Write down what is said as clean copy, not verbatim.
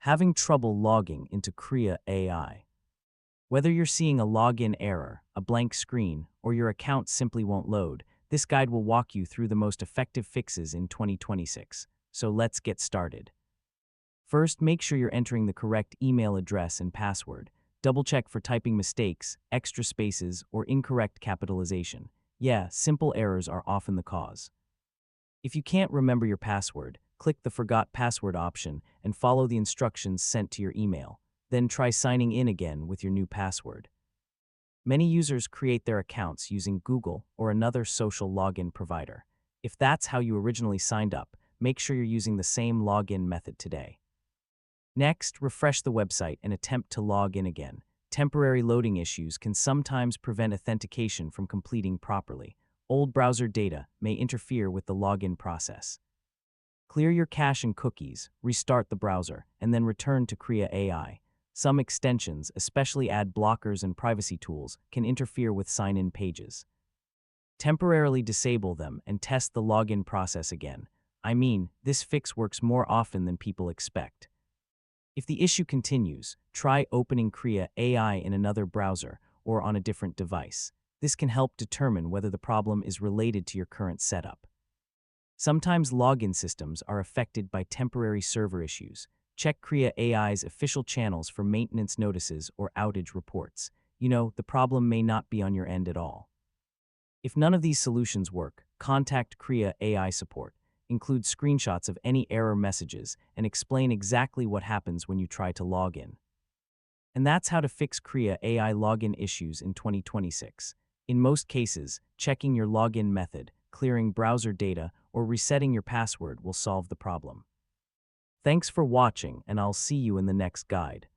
Having trouble logging into Krea AI. Whether you're seeing a login error, a blank screen, or your account simply won't load, this guide will walk you through the most effective fixes in 2026. So let's get started. First, make sure you're entering the correct email address and password. Double-check for typing mistakes, extra spaces, or incorrect capitalization. Yeah, simple errors are often the cause. If you can't remember your password, click the Forgot Password option and follow the instructions sent to your email. Then try signing in again with your new password. Many users create their accounts using Google or another social login provider. If that's how you originally signed up, make sure you're using the same login method today. Next, refresh the website and attempt to log in again. Temporary loading issues can sometimes prevent authentication from completing properly. Old browser data may interfere with the login process. Clear your cache and cookies, restart the browser, and then return to Krea AI. Some extensions, especially ad blockers and privacy tools, can interfere with sign-in pages. Temporarily disable them and test the login process again. This fix works more often than people expect. If the issue continues, try opening Krea AI in another browser or on a different device. This can help determine whether the problem is related to your current setup. Sometimes login systems are affected by temporary server issues. Check Krea AI's official channels for maintenance notices or outage reports. The problem may not be on your end at all. If none of these solutions work, contact Krea AI support. Include screenshots of any error messages and explain exactly what happens when you try to log in. And that's how to fix Krea AI login issues in 2026. In most cases, checking your login method, clearing browser data, or resetting your password will solve the problem. Thanks for watching, and I'll see you in the next guide.